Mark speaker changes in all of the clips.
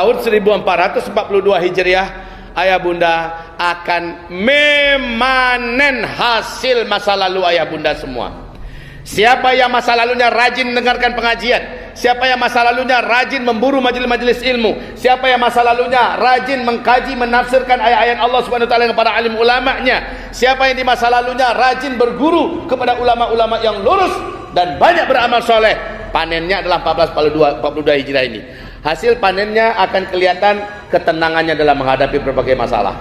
Speaker 1: tahun 1442 Hijriah, ayah bunda akan memanen hasil masa lalu ayah bunda semua. Siapa yang masa lalunya rajin mendengarkan pengajian, siapa yang masa lalunya rajin memburu majelis-majelis ilmu, siapa yang masa lalunya rajin mengkaji menafsirkan ayat-ayat Allah Subhanahu wa taala kepada alim ulamanya, siapa yang di masa lalunya rajin berguru kepada ulama-ulama yang lurus dan banyak beramal soleh, panennya adalah 1442 Hijriah ini. Hasil panennya akan kelihatan ketenangannya dalam menghadapi berbagai masalah.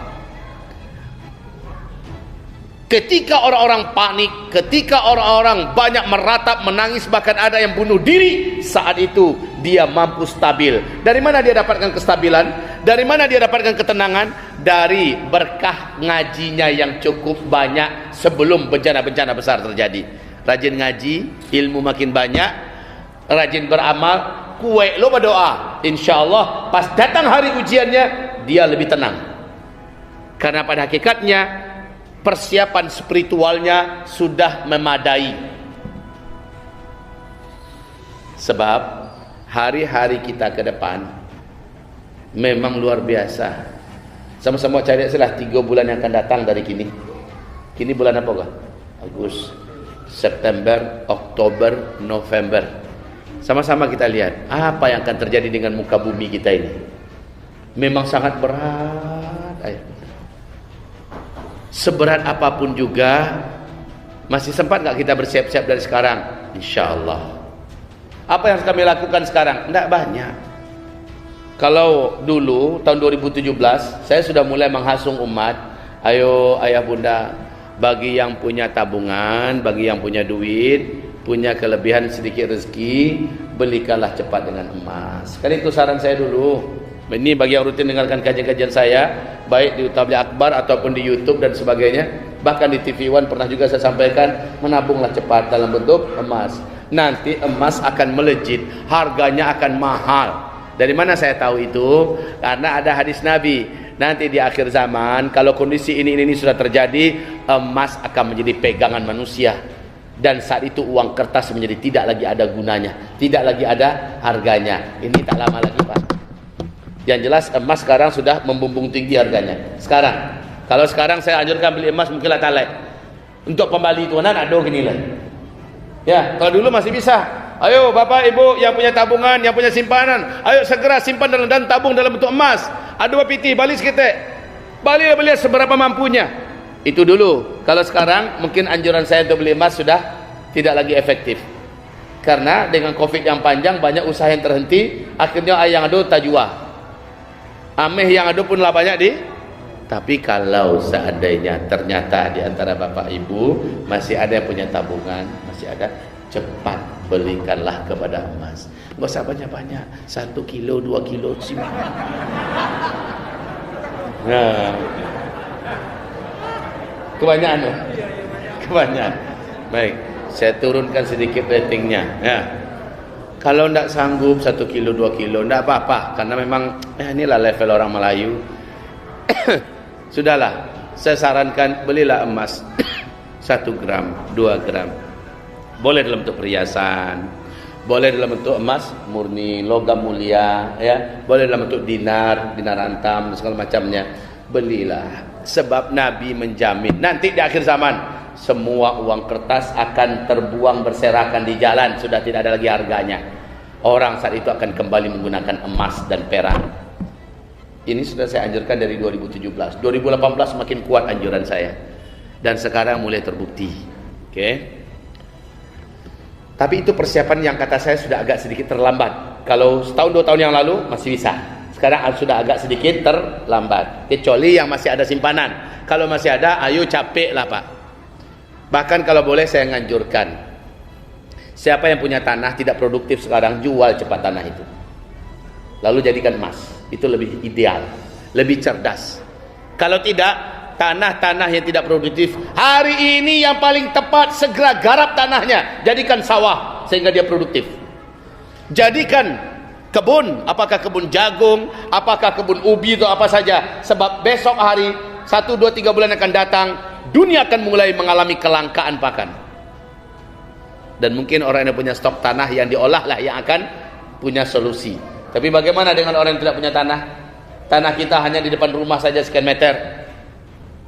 Speaker 1: Ketika orang-orang panik, ketika orang-orang banyak meratap, menangis, bahkan ada yang bunuh diri, saat itu dia mampu stabil. Dari mana dia dapatkan kestabilan? Dari mana dia dapatkan ketenangan? Dari berkah ngajinya yang cukup banyak sebelum bencana-bencana besar terjadi. Rajin ngaji, ilmu makin banyak, rajin beramal, kuat lo berdoa, insyaallah pas datang hari ujiannya dia lebih tenang. Karena pada hakikatnya persiapan spiritualnya sudah memadai. Sebab hari-hari kita ke depan memang luar biasa. Sama-sama cari salah 3 bulan yang akan datang dari kini. Kini bulan apa kah? Agustus, September, Oktober, November. Sama-sama kita lihat apa yang akan terjadi dengan muka bumi kita ini. Memang sangat berat, ayah. Seberat apapun juga, masih sempat nggak kita bersiap-siap dari sekarang? Insya Allah. Apa yang harus kami lakukan sekarang? Tidak banyak. Kalau dulu tahun 2017 saya sudah mulai menghasung umat, ayo ayah bunda, bagi yang punya tabungan, bagi yang punya duit, punya kelebihan sedikit rezeki, belikanlah cepat dengan emas. Kan itu saran saya dulu. Ini bagi yang rutin dengarkan kajian-kajian saya, baik di Tabligh Akbar ataupun di YouTube dan sebagainya, bahkan di TV One pernah juga saya sampaikan, menabunglah cepat dalam bentuk emas. Nanti emas akan melejit, harganya akan mahal. Dari mana saya tahu itu? Karena ada hadis Nabi, nanti di akhir zaman kalau kondisi ini sudah terjadi, emas akan menjadi pegangan manusia. Dan saat itu uang kertas menjadi tidak lagi ada gunanya, tidak lagi ada harganya. Ini tak lama lagi, Pak. Yang jelas emas sekarang sudah membumbung tinggi harganya. Sekarang, kalau sekarang saya anjurkan beli emas mungkinlah talek. Untuk pembali tuanan ada gini lah. Ya, kalau dulu masih bisa. Ayo bapak ibu yang punya tabungan, yang punya simpanan, ayo segera simpan dan tabung dalam bentuk emas. Ada piti balik kita. Balik seberapa mampunya. Itu dulu. Kalau sekarang mungkin anjuran saya untuk beli emas sudah tidak lagi efektif. Karena dengan Covid yang panjang banyak usaha yang terhenti, akhirnya yang ada tajwa. Ameh yang ada pun lah banyak di. Tapi kalau seandainya ternyata di antara bapak ibu masih ada yang punya tabungan, masih ada, cepat belikanlah kepada emas. Nggak usah banyak-banyak, 1 kilo 2 kilo simpan. Nah, kebanyakan loh. Kebanyakan. Baik, saya turunkan sedikit ratingnya. Ya. Kalau tidak sanggup 1 kilo 2 kilo, tidak apa-apa, karena memang inilah level orang Melayu. Sudahlah, saya sarankan belilah emas 1 gram, 2 gram. Boleh dalam bentuk perhiasan, boleh dalam bentuk emas murni, logam mulia, ya, boleh dalam bentuk dinar antam, segala macamnya. Belilah, sebab Nabi menjamin nanti di akhir zaman semua uang kertas akan terbuang berserakan di jalan, sudah tidak ada lagi harganya. Orang saat itu akan kembali menggunakan emas dan perak. Ini sudah saya anjurkan dari 2017. 2018 semakin kuat anjuran saya. Dan sekarang mulai terbukti. Oke. Tapi itu persiapan yang kata saya sudah agak sedikit terlambat. Kalau setahun 2 tahun yang lalu masih bisa. Sekarang sudah agak sedikit terlambat. Kecuali yang masih ada simpanan. Kalau masih ada, ayo capek lah Pak. Bahkan kalau boleh saya nganjurkan, siapa yang punya tanah tidak produktif sekarang, jual cepat tanah itu, lalu jadikan emas. Itu lebih ideal, lebih cerdas. Kalau tidak, tanah-tanah yang tidak produktif, hari ini yang paling tepat segera garap tanahnya, jadikan sawah sehingga dia produktif. Jadikan kebun, apakah kebun jagung, apakah kebun ubi atau apa saja. Sebab besok hari 1, 2, 3 bulan akan datang, dunia akan mulai mengalami kelangkaan pakan. Dan mungkin orang yang punya stok tanah yang diolah lah yang akan punya solusi. Tapi bagaimana dengan orang yang tidak punya tanah? Tanah kita hanya di depan rumah saja sekian meter.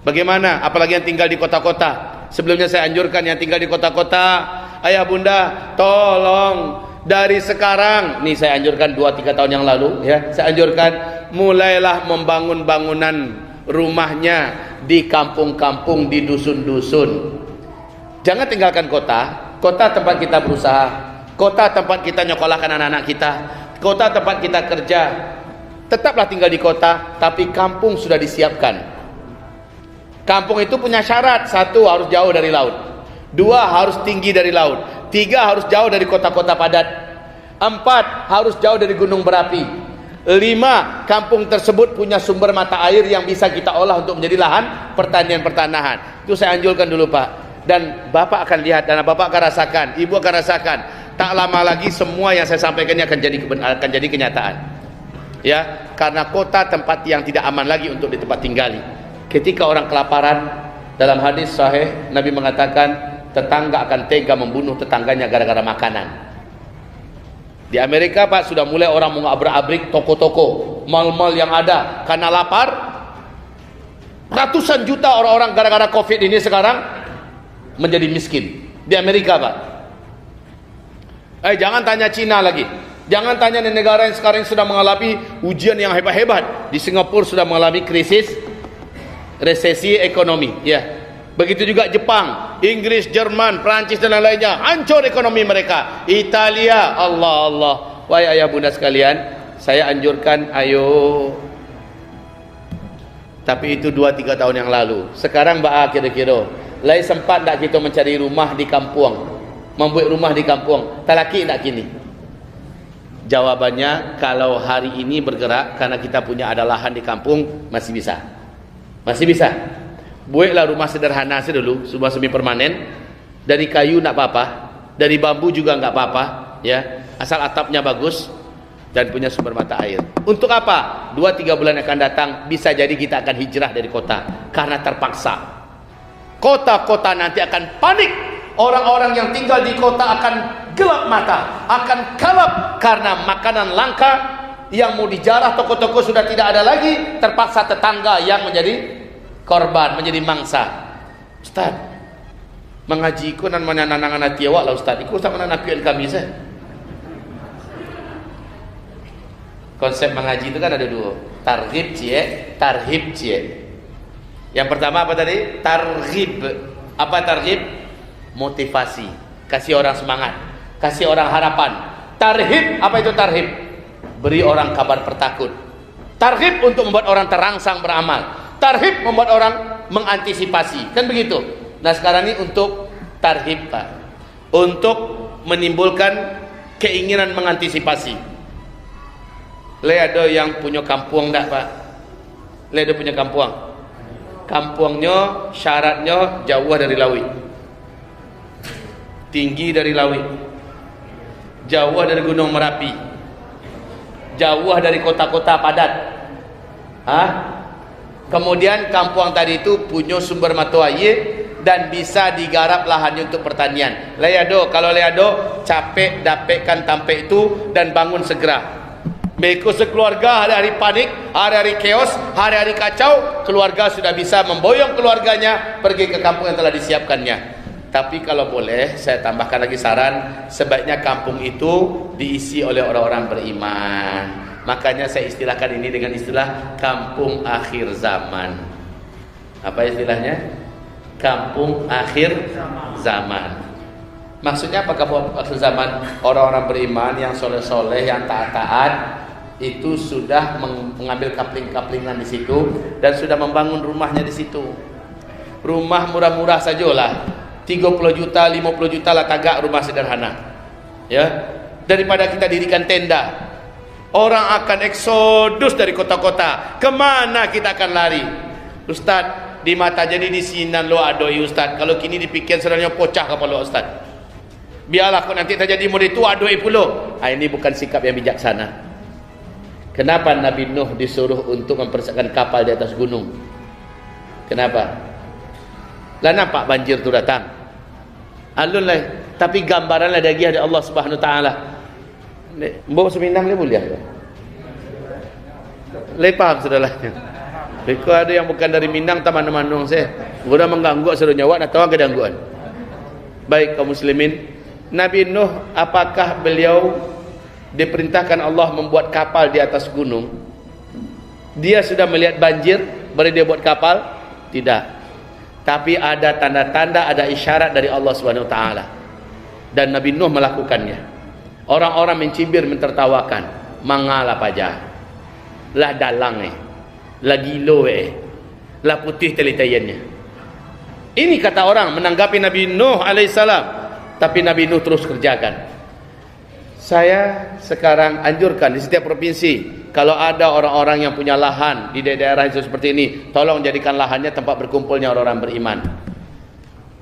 Speaker 1: Bagaimana? Apalagi yang tinggal di kota-kota. Sebelumnya saya anjurkan yang tinggal di kota-kota, ayah bunda, tolong dari sekarang, nih saya anjurkan 2-3 tahun yang lalu, ya, saya anjurkan mulailah membangun bangunan rumahnya di kampung-kampung, di dusun-dusun. Jangan tinggalkan kota. Kota tempat kita berusaha, kota tempat kita nyekolahkan anak-anak kita, kota tempat kita kerja. Tetaplah tinggal di kota, tapi kampung sudah disiapkan. Kampung itu punya syarat: 1, harus jauh dari laut; 2, harus tinggi dari laut; 3, harus jauh dari kota-kota padat; 4, harus jauh dari gunung berapi; 5, kampung tersebut punya sumber mata air yang bisa kita olah untuk menjadi lahan pertanian-pertanahan. Itu saya anjurkan dulu, Pak. Dan Bapak akan lihat, dan Bapak akan rasakan, Ibu akan rasakan, tak lama lagi semua yang saya sampaikan ini akan jadi kenyataan. Ya, karena kota tempat yang tidak aman lagi untuk di tempat tinggali. Ketika orang kelaparan, dalam hadis sahih Nabi mengatakan tetangga akan tega membunuh tetangganya gara-gara makanan. Di Amerika, Pak, sudah mulai orang mengabrak-abrik toko-toko, mal-mal yang ada karena lapar. Ratusan juta orang-orang gara-gara Covid ini sekarang menjadi miskin di Amerika, Pak. Jangan tanya Cina lagi. Jangan tanya negara yang sekarang sudah mengalami ujian yang hebat-hebat. Di Singapura sudah mengalami krisis, resesi ekonomi, ya. Begitu juga Jepang, Inggris, Jerman, Prancis dan lain-lainnya, hancur ekonomi mereka. Italia, Allah. Wahai ayah bunda sekalian, saya anjurkan, ayo. Tapi itu 2-3 tahun yang lalu. Sekarang Mbak, kira-kira lai sempat tak kita mencari rumah di kampung, membuat rumah di kampung? Talaki tak kini? Jawabannya, kalau hari ini bergerak karena kita punya ada lahan di kampung, masih bisa. Masih bisa. Buatlah rumah sederhana saja dulu, rumah semi permanen. Dari kayu tak apa-apa, dari bambu juga enggak apa-apa, ya. Asal atapnya bagus dan punya sumber mata air. Untuk apa? 2-3 bulan akan datang bisa jadi kita akan hijrah dari kota karena terpaksa. Kota-kota nanti akan panik. Orang-orang yang tinggal di kota akan gelap mata, akan kalap karena makanan langka. Yang mau dijarah toko-toko sudah tidak ada lagi, terpaksa tetangga yang menjadi korban, menjadi mangsa. Ustaz, mengaji ku nan mana nanangan tiawak lah Ustaz, iku sama napian kami saya. Konsep mengaji itu kan ada 2, targhib cie, tarhib cie. Yang pertama apa tadi? Targhib. Apa targhib? Motivasi, kasih orang semangat, kasih orang harapan. Tarhib, apa itu tarhib? Beri orang kabar pertakut. Tarhib untuk membuat orang terangsang beramal. Tarhib membuat orang mengantisipasi, kan begitu. Nah sekarang ini untuk tarhib, Pak, untuk menimbulkan keinginan mengantisipasi. Ada yang punya kampung tak, Pak? Ada punya kampung. Kampungnya syaratnya jauh dari laut, tinggi dari laut, jauh dari gunung Merapi, jauh dari kota-kota padat. Kemudian kampung tadi itu punya sumber mata air dan bisa digarap lahannya untuk pertanian. Kalau leado capek dapatkan tampe itu dan bangun segera. Mereka sekeluarga hari-hari panik, hari-hari chaos, hari-hari kacau, keluarga sudah bisa memboyong keluarganya pergi ke kampung yang telah disiapkannya. Tapi kalau boleh saya tambahkan lagi saran, sebaiknya kampung itu diisi oleh orang-orang beriman. Makanya saya istilahkan ini dengan istilah kampung akhir zaman. Apa istilahnya? Kampung akhir zaman. Maksudnya apa kampung akhir zaman? Orang-orang beriman yang soleh-soleh, yang taat-taat, itu sudah mengambil kapling-kaplingan di situ dan sudah membangun rumahnya di situ. Rumah murah-murah sajalah, 30 juta, 50 juta lah tagak rumah sederhana. Ya, daripada kita dirikan tenda. Orang akan eksodus dari kota-kota. Kemana kita akan lari? Ustaz, di mata jadi di sinan lo adoi Ustaz. Kalau kini dipikir sebenarnya pocah kepala Ustaz. Biarlah kau nanti terjadi murid itu adoi puluh. Ini bukan sikap yang bijaksana. Kenapa Nabi Nuh disuruh untuk mempersiapkan kapal di atas gunung? Kenapa? Lah nampak banjir tu datang. Alun lah, tapi gambaran lah lagi ada Allah Subhanahu Wa Taala. Mbok seminam le boleh. Lepah saudara-saudara. Mereka ada yang bukan dari Minang, taman Manung saya. Sudah mengganggu suruh nyawa, nak tahu ke gangguan. Baik kaum muslimin, Nabi Nuh, apakah beliau diperintahkan Allah membuat kapal di atas gunung? Dia sudah melihat banjir, baru dia buat kapal? Tidak. Tapi ada tanda-tanda, ada isyarat dari Allah Subhanahu Wa Taala. Dan Nabi Nuh melakukannya. Orang-orang mencibir, mentertawakan. Mangalah pajah. Lah dalang lah gilo lah putih telitayannya. Ini kata orang menanggapi Nabi Nuh alaihissalam. Tapi Nabi Nuh terus kerjakan. Saya sekarang anjurkan di setiap provinsi, kalau ada orang-orang yang punya lahan di daerah seperti ini, tolong jadikan lahannya tempat berkumpulnya orang-orang beriman.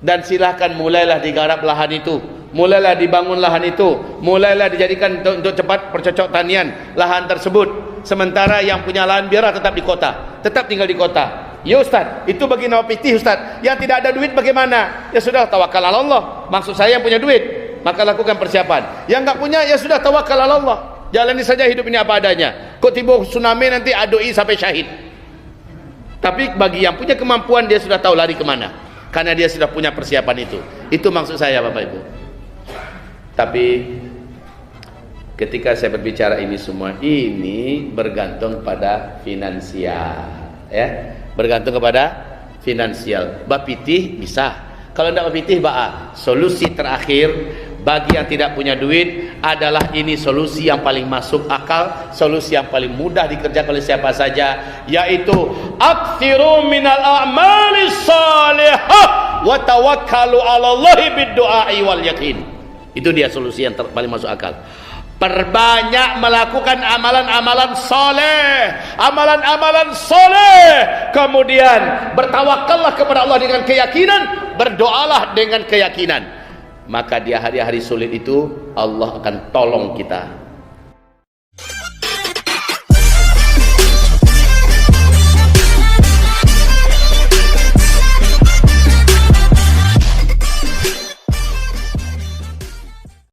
Speaker 1: Dan silahkan mulailah digarap lahan itu, mulailah dibangun lahan itu, mulailah dijadikan untuk cepat percocok tanian lahan tersebut. Sementara yang punya lahan biarlah tetap di kota, tetap tinggal di kota. Ya Ustaz, itu bagi nawapiti Ustaz. Yang tidak ada duit bagaimana? Ya sudah, tawakal ala Allah. Maksud saya yang punya duit, maka lakukan persiapan. Yang enggak punya, ya sudah, tawakal ala Allah. Jalani saja hidup ini apa adanya. Kok tiba tsunami nanti adoi sampai syahid. Tapi bagi yang punya kemampuan, dia sudah tahu lari kemana, karena dia sudah punya persiapan itu. Itu maksud saya Bapak Ibu. Tapi ketika saya berbicara ini semua, ini bergantung pada finansial, ya, bergantung kepada finansial. Bapitih bisa, kalau tidak bapitih ba'a. Solusi terakhir bagi yang tidak punya duit adalah ini solusi yang paling masuk akal, solusi yang paling mudah dikerjakan oleh siapa saja, yaitu aktsiru minal a'malis salihah wa tawakkalu 'alallahi bid-du'a'i wal yakin. Itu dia solusi yang paling masuk akal. Perbanyak melakukan amalan-amalan soleh, amalan-amalan soleh. Kemudian bertawakallah kepada Allah dengan keyakinan, berdoalah dengan keyakinan. Maka di hari-hari sulit itu Allah akan tolong kita.